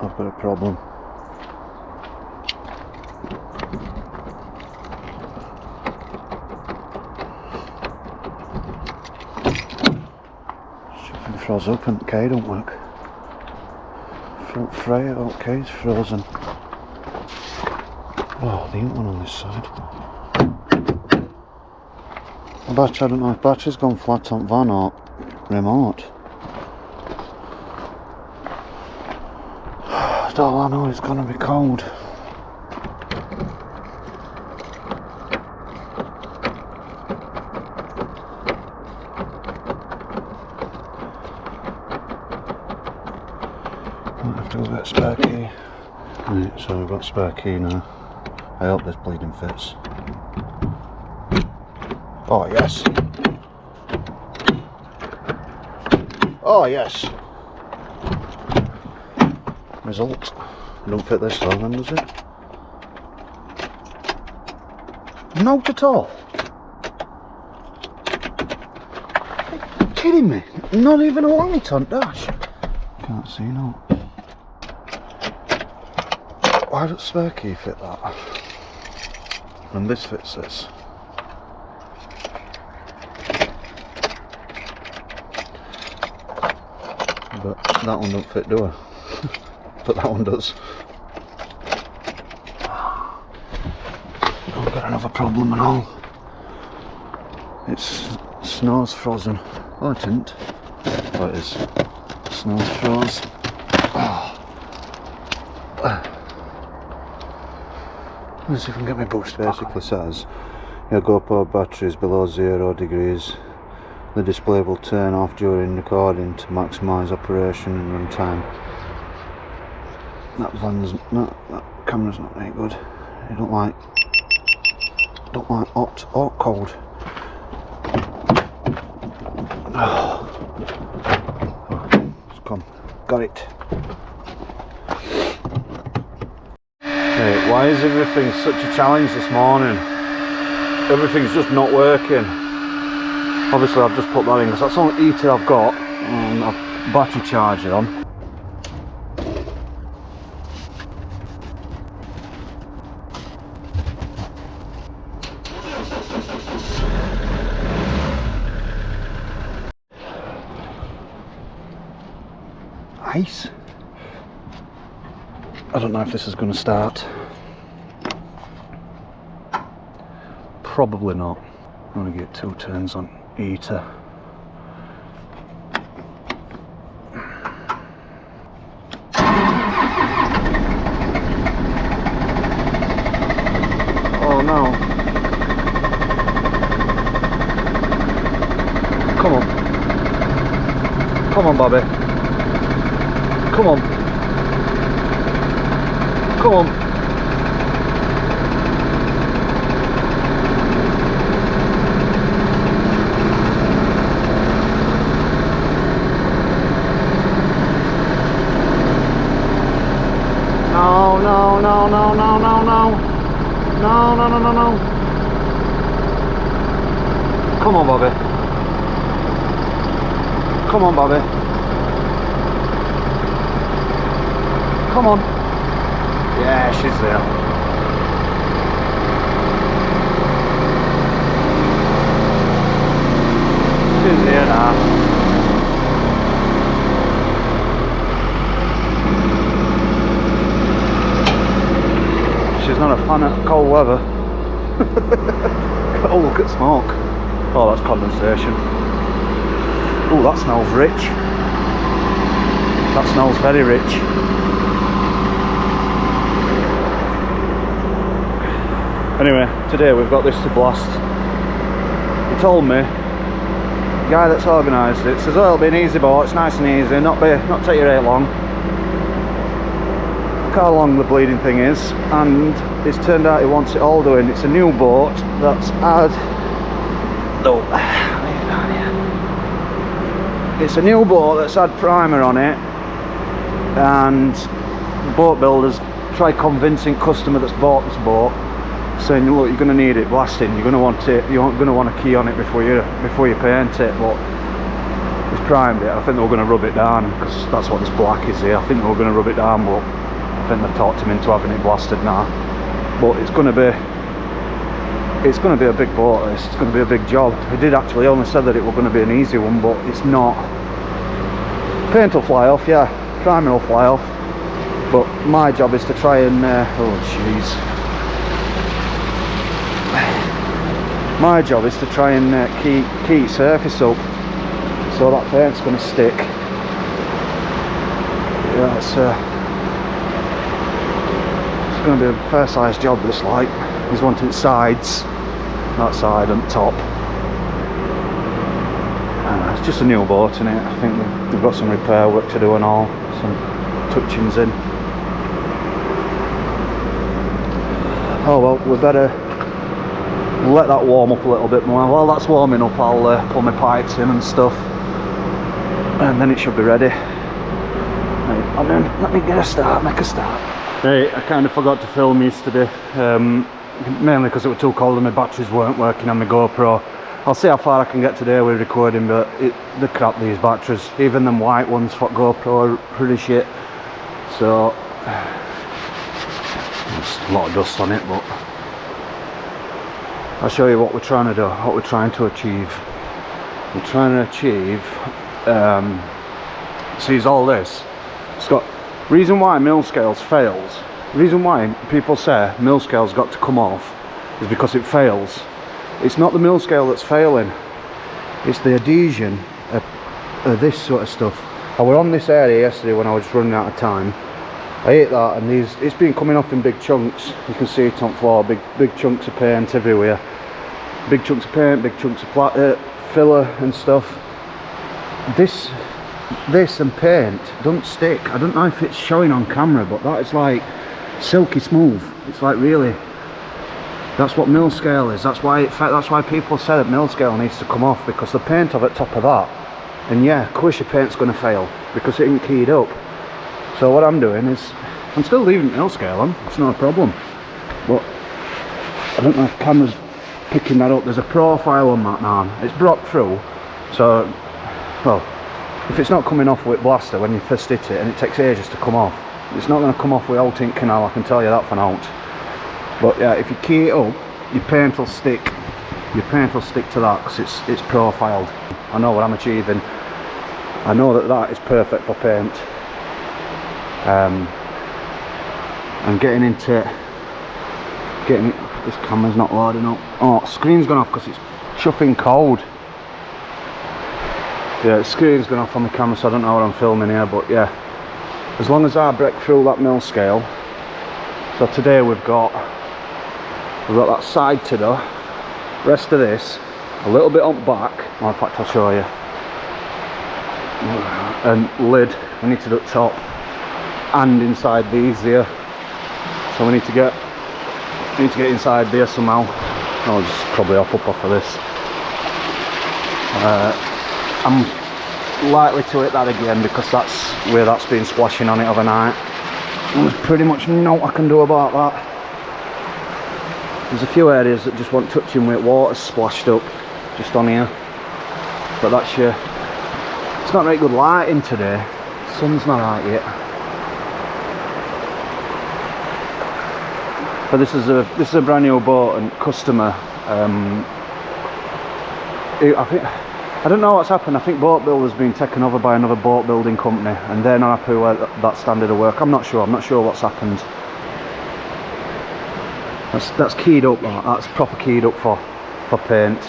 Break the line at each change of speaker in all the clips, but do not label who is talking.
I've got a problem. Something froze up and the key don't work. Front fray, okay, it's frozen. Oh, the ink one on this side. The battery, I don't know if battery's gone flat on van or remote. All I know is it's gonna be cold. Might have to go get a spare key. Right, so we've got a spare key now. I hope this bleeding fits. Oh yes. Oh yes. Result. Don't fit this though then, does it? Not at all. Are you kidding me? Not even a light on dash. Can't see no. Why does spare key fit that? And this fits this. But that one don't fit, do I? But that one does. I've got another problem and all. It's snow's frozen. Oh, it didn't. Oh, it is. Snow's froze. Oh. Let's see if I can get my boost. Basically says your GoPro battery is below 0 degrees. The display will turn off during recording to maximise operation and runtime. That camera's not very good. I don't like hot or cold. Oh. Come, got it. Hey, why is everything such a challenge this morning? Everything's just not working. Obviously I've just put that in because that's the only heater I've got and I've battery charger on. Ice. I don't know if this is going to start. Probably not. I'm going to get 2 turns on heater. Oh no. Come on. Come on, Bobby. Come on. Come on. No, no, no, no, no, no, no. No, no, no, no, no. Come on, Bobby. Come on, Bobby. Come on. Yeah, she's there. She's there now. She's not a fan of cold weather. Oh, look at smoke. Oh, that's condensation. Oh, that smells rich. That smells very rich. Anyway, today we've got this to blast. He told me, the guy that's organised it, says, oh, it'll be an easy boat, it's nice and easy, not take your 8 long. Look how long the bleeding thing is, and it's turned out he wants it all doing. It's a new boat that's had... Oh, it's a new boat that's had primer on it, and the boat builders tried convincing customer that's bought this boat, saying, look, you're going to need it blasting, you're going to want it, you're going to want a key on it before you paint it. But It's primed it. I think they were going to rub it down because that's what this black is here. I think they were going to rub it down, but I think they've talked him into having it blasted now. But it's going to be a big boat. It's going to be a big job. He did actually only said that it was going to be an easy one, but it's not. Paint will fly off, yeah. Primer will fly off. But my job is to try and oh jeez. My job is to try and keep surface up, so that paint's going to stick. Yeah, it's going to be a fair sized job, this like. He's wanting sides, that side and top. It's just a new boat, isn't it? I think they've got some repair work to do and all, some touchings in. Oh well, we better let that warm up a little bit more. While that's warming up, I'll pull my pipes in and stuff, and then it should be ready. Right, and then let me get a start, make a start. Hey, I kind of forgot to film yesterday, mainly because it was too cold and my batteries weren't working on my GoPro. I'll see how far I can get today with recording, but they're crap, these batteries. Even them white ones for GoPro are pretty shit. So there's a lot of dust on it, but I'll show you what we're trying to do, what we're trying to achieve. We're trying to achieve, see all this, it's got, reason why mill scales fails, reason why people say mill scale's got to come off is because it fails. It's not the mill scale that's failing, it's the adhesion of this sort of stuff. I was on this area yesterday when I was running out of time. I ate that, and it's been coming off in big chunks. You can see it on floor, big chunks of paint everywhere. Big chunks of paint, big chunks of filler and stuff. This and paint don't stick. I don't know if it's showing on camera, but that is like silky smooth. It's like really, that's what mill scale is. That's why people say that mill scale needs to come off, because the paint of it top of that, and yeah, of course your paint's going to fail because it ain't keyed up. So what I'm doing is, I'm still leaving mill scale on, it's not a problem, but I don't know if camera's picking that up. There's a profile on that now, it's broke through, so, well, if it's not coming off with blaster when you first hit it, and it takes ages to come off, it's not going to come off with old tint canal, I can tell you that for now. But yeah, if you key it up, your paint will stick to that, because it's profiled. I know what I'm achieving. I know that is perfect for paint. I'm getting into this camera's not loading up. Oh, screen's gone off because it's chuffing cold. Yeah, the screen's gone off on the camera, so I don't know what I'm filming here, but yeah, as long as I break through that mill scale. So today we've got that side to do, rest of this, a little bit on back, well, in fact I'll show you, and lid, we need to do top and inside these here, so we need to get inside there somehow. I'll just probably hop up off of this. I'm likely to hit that again because that's where that's been splashing on it overnight. There's pretty much nothing I can do about that. There's a few areas that just want touching with water splashed up just on here, but that's it's not very good lighting today. Sun's not out yet. But this is a brand new boat, and customer, I don't know what's happened. I think boat builder's been taken over by another boat building company, and they're not happy with that standard of work. I'm not sure what's happened. That's keyed up, that's proper keyed up for paint.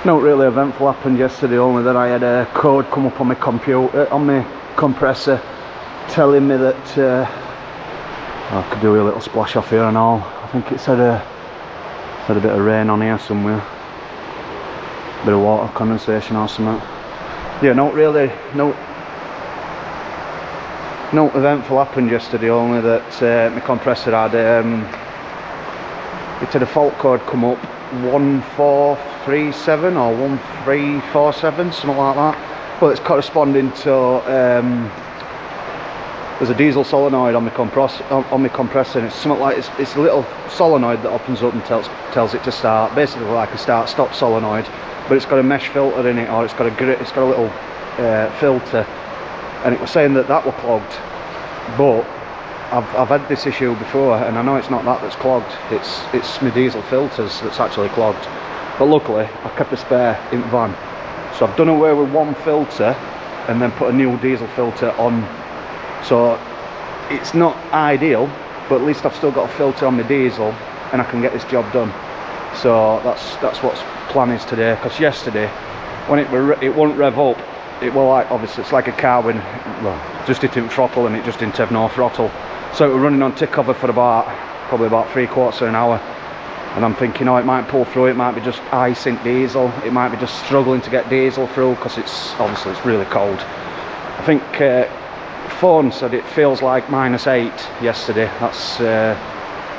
No really eventful happened yesterday, only that I had a code come up on my computer, on my compressor, telling me that I could do a little splash off here and all. I think it's had a bit of rain on here somewhere, bit of water condensation or something. Yeah, no eventful happened yesterday, only that my compressor had it had a fault code come up, 1437 or 1347, something like that. Well, it's corresponding to there's a diesel solenoid on my compressor, and it's something like it's a little solenoid that opens up and tells it to start, basically like a start-stop solenoid. but it's got a mesh filter in it, or it's got a little filter, and it was saying that were clogged. But I've had this issue before, and I know it's not that's clogged. It's my diesel filters that's actually clogged. But luckily, I kept a spare in the van, so I've done away with one filter and then put a new diesel filter on. So it's not ideal, but at least I've still got a filter on my diesel, and I can get this job done. So that's what's plan is today. Because yesterday, when it wouldn't rev up, it was like, obviously it's like a car when, well, just didn't throttle, and it just didn't have no throttle. So it was running on tick cover for probably about 3/4 of an hour. And I'm thinking, oh, it might pull through, it might be just high sink diesel, it might be just struggling to get diesel through, because it's really cold. I think phone said it feels like -8 yesterday. That's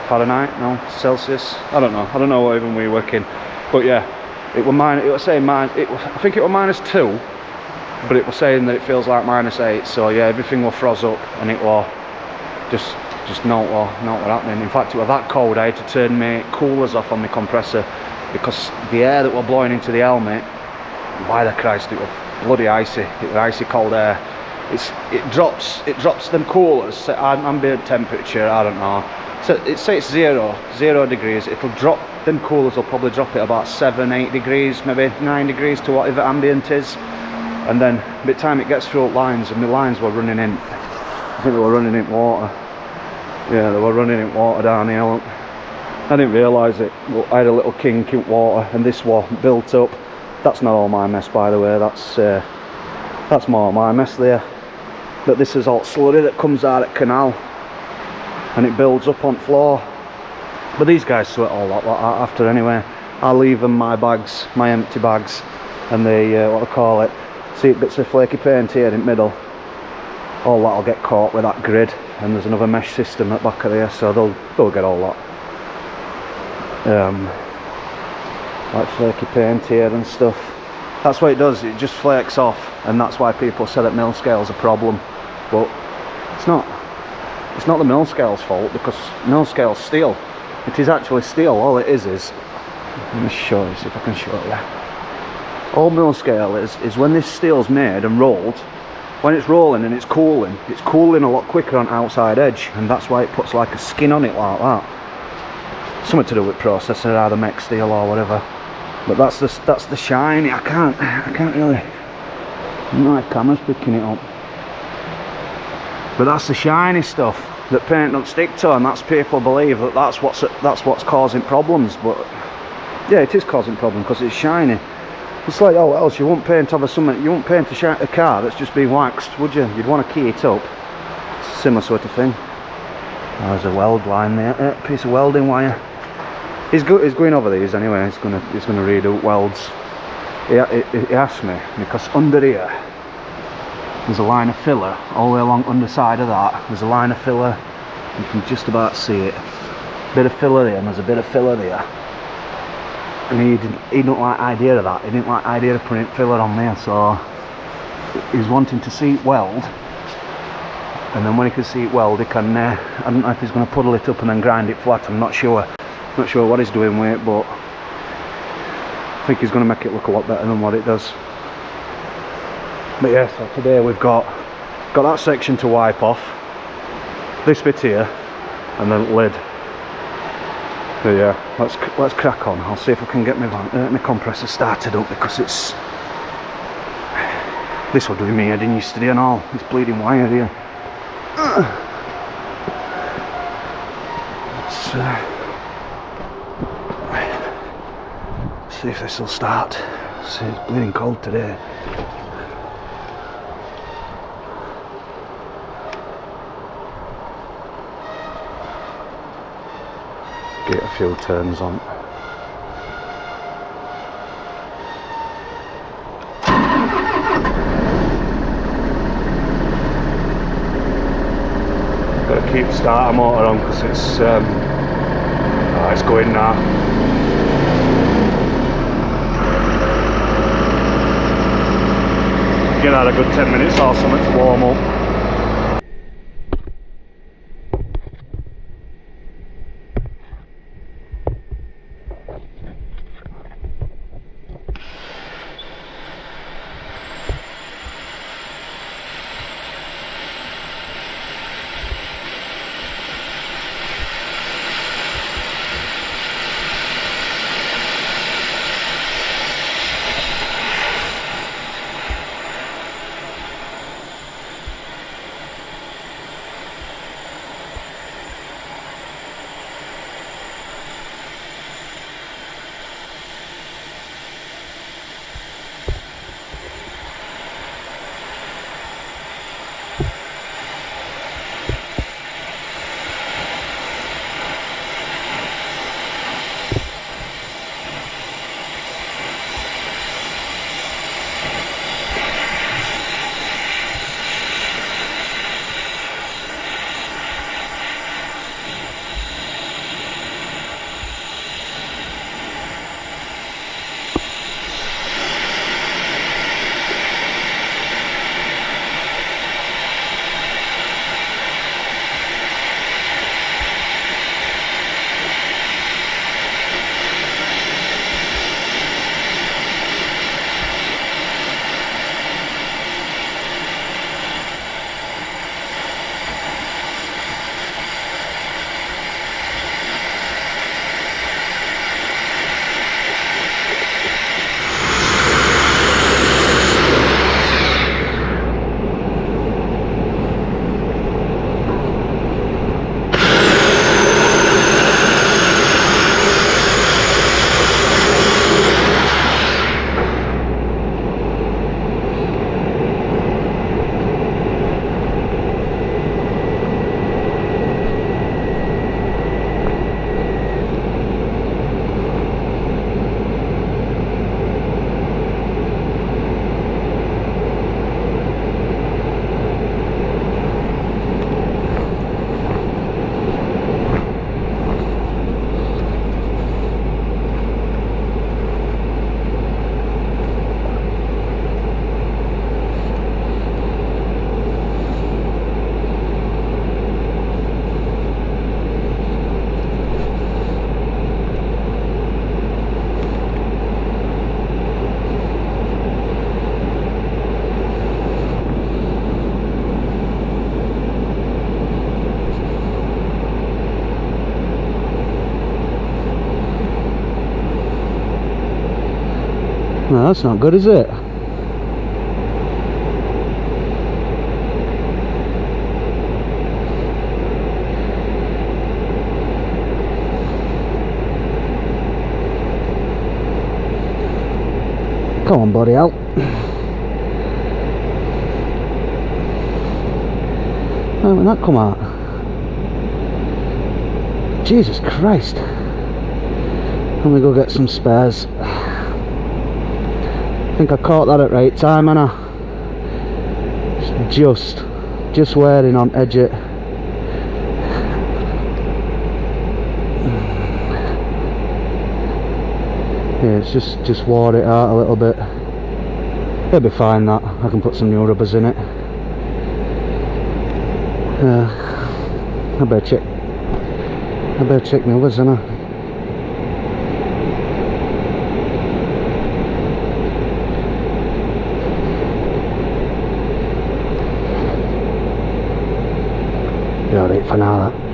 Fahrenheit, no, Celsius, I don't know what even we work in. But yeah, it was saying I think it was -2, but it was saying that it feels like -8. So yeah, everything will froze up, and it was just not what happening. In fact, it was that cold I had to turn my coolers off on my compressor, because the air that were blowing into the helmet, by the Christ, it was bloody icy. It was icy cold air. It drops them coolers set ambient temperature, I don't know, so it's 0 degrees. It'll drop them coolers, will probably drop it about 7-8 degrees, maybe 9 degrees to whatever ambient is, and then by the time it gets through lines, and the lines were running in, I think they were running in water. Yeah, they were running in water down here. Look. I didn't realise it. Well, I had a little kink in water, and this was built up. That's not all my mess, by the way. That's more my mess there. But this is all slurry that comes out at canal, and it builds up on floor. But these guys sort all that after anyway. I leave them my bags, my empty bags, and the what do I call it? See bits of flaky paint here in the middle. All that'll get caught with that grid, and there's another mesh system at the back of there, so they'll get all that. Like flaky paint here and stuff. That's what it does, it just flakes off, and that's why people say that mill scale's a problem. But it's not the mill scale's fault, because mill scale's steel. It is actually steel. All it is let me show you, see if I can show you. All mill scale is when this steel's made and rolled, when it's rolling and it's cooling a lot quicker on outside edge, and that's why it puts like a skin on it like that. Something to do with processor, either mech steel or whatever. But that's the shiny. I can't really. My camera's picking it up. But that's the shiny stuff that paint don't stick to, and that's people believe that that's what's causing problems. But yeah, it is causing problems because it's shiny. It's like, oh, what else? You wouldn't paint over something. You wouldn't paint a car that's just been waxed, would you? You'd want to key it up. It's a similar sort of thing. Oh, there's a weld line there. A piece of welding wire. He's going over these anyway. He's gonna redo welds. He asked me, because under here there's a line of filler all the way along underside of that. There's a line of filler. You can just about see it. Bit of filler there, and there's a bit of filler there. And he didn't like the idea of that. He didn't like the idea of putting filler on there, so he was wanting to see it weld. And then when he can see it weld, he can. I don't know if he's going to puddle it up and then grind it flat. I'm not sure. Not sure what he's doing with it, but I think he's going to make it look a lot better than what it does. But yeah, so today we've got that section to wipe off, this bit here, and then lid. So yeah, let's crack on. I'll see if I can get my compressor started up, because this will do me head in yesterday and all. This bleeding wire here. Let's see if this will start. See, it's bleeding cold today. Get a few turns on. Got to keep the starter motor on, because it's going now. Get out a good 10 minutes or something to warm up. No, that's not good, is it? Come on, buddy, out. Where did that come out? Jesus Christ. Let me go get some spares. I think I caught that at right time, and I just wearing on edge it. Yeah, it's just wore it out a little bit. It'll be fine, that. I can put some new rubbers in it. I better check my others, innit? Be alright for now, that.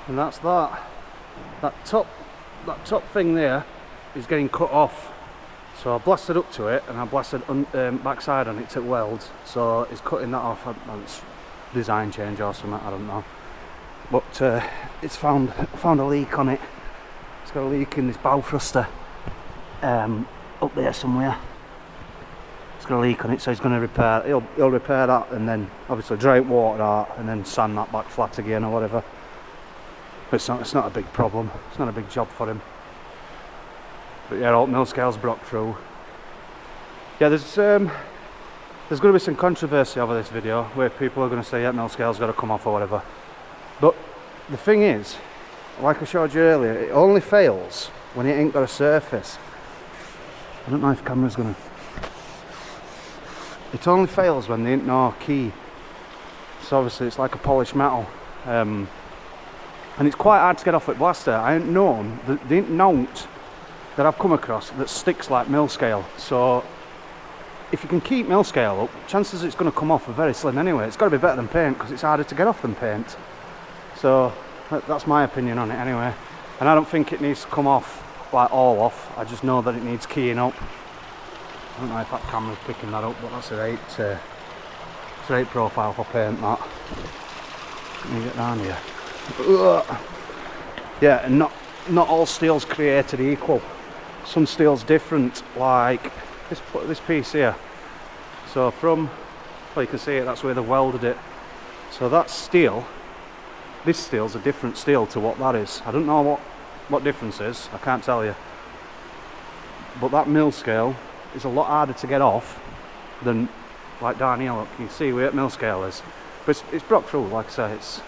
And that's that. That top thing there is getting cut off. So I blasted up to it and I blasted backside on it to weld. So it's cutting that off. It's design change or something, I don't know. But it's found a leak on it. It's got a leak in this bow thruster up there somewhere. It's got a leak on it, so he's going to repair. He'll repair that and then obviously dry it, water out, and then sand that back flat again or whatever. It's not a big problem. It's not a big job for him. But yeah, all mill scales broke through. Yeah, there's going to be some controversy over this video where people are going to say, yeah, mill scale's got to come off or whatever. But the thing is, like I showed you earlier, it only fails when it ain't got a surface. I don't know if camera's going to... It only fails when there ain't no key. So obviously it's like a polished metal. And it's quite hard to get off with blaster. I ain't known, there ain't note that I've come across that sticks like mill scale. So if you can keep mill scale up, chances it's going to come off are very slim anyway. It's got to be better than paint because it's harder to get off than paint. So that's my opinion on it anyway. And I don't think it needs to come off like all off. I just know that it needs keying up. I don't know if that camera's picking that up, but that's a great profile for paint, that. Let me get down here. Yeah, and not all steel's created equal. Some steel's different, like this piece here. So from, well, you can see it, that's where they've welded it. So that steel, this steel's a different steel to what that is. I don't know what difference is, I can't tell you. But that mill scale is a lot harder to get off than like down here. Look, you can see where mill scale is. But it's broke through, like I say,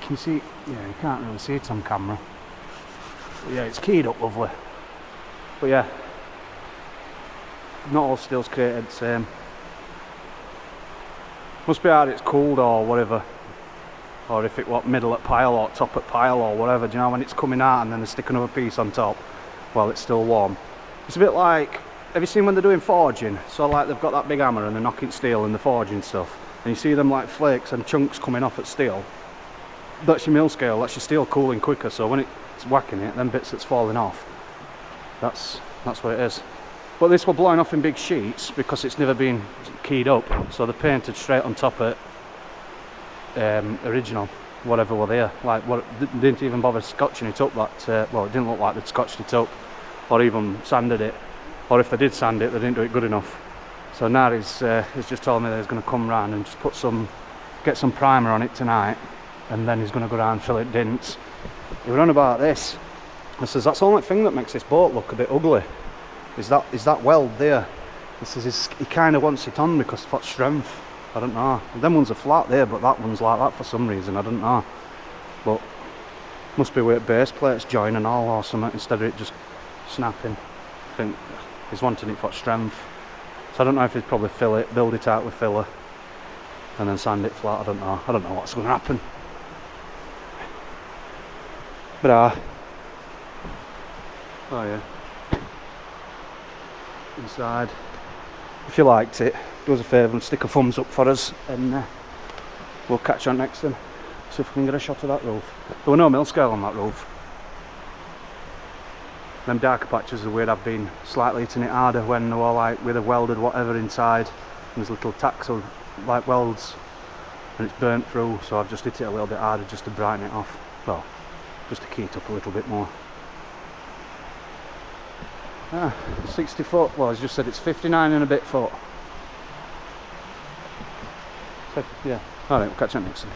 can you see? Yeah, you can't really see it on camera. But yeah, it's keyed up lovely. But yeah, not all steel's created the same. Must be hard it's cooled or whatever. Or if it middle at pile or top at pile or whatever. Do you know when it's coming out and then they stick another piece on top while it's still warm? It's a bit like, have you seen when they're doing forging? So like they've got that big hammer and they're knocking steel and they're forging stuff. And you see them like flakes and chunks coming off at steel. That's your mill scale, that's your steel cooling quicker, so when it's whacking it, them bits that's falling off, that's what it is. But this were blowing off in big sheets because it's never been keyed up, so they're painted straight on top of original, whatever were there. Like, didn't even bother scotching it up, well, it didn't look like they'd scotched it up, or even sanded it, or if they did sand it, they didn't do it good enough. So now he's just told me that he's going to come round and just get some primer on it tonight. And then he's going to go down and fill it dents he were on about this. I says, that's the only thing that makes this boat look a bit ugly, is that weld there. He says he kind of wants it on because for strength. I don't know. Them ones are flat there, but that one's like that for some reason, I don't know. But must be where base plates join and all or something, instead of it just snapping. I think he's wanting it for strength. So I don't know if he'd probably fill it, build it out with filler, and then sand it flat. I don't know what's going to happen. But oh yeah, inside. If you liked it, do us a favour and stick a thumbs up for us, and we'll catch you on next time. See if we can get a shot of that roof. There were no mill scale on that roof. Them darker patches are where I've been slightly hitting it harder when they were like with a welded whatever inside, and there's little tacks of like welds, and it's burnt through, so I've just hit it a little bit harder just to brighten it off. Well, just to key it up a little bit more. 60 foot, well, as just said, it's 59 and a bit foot. So, yeah, alright, we'll catch you next time.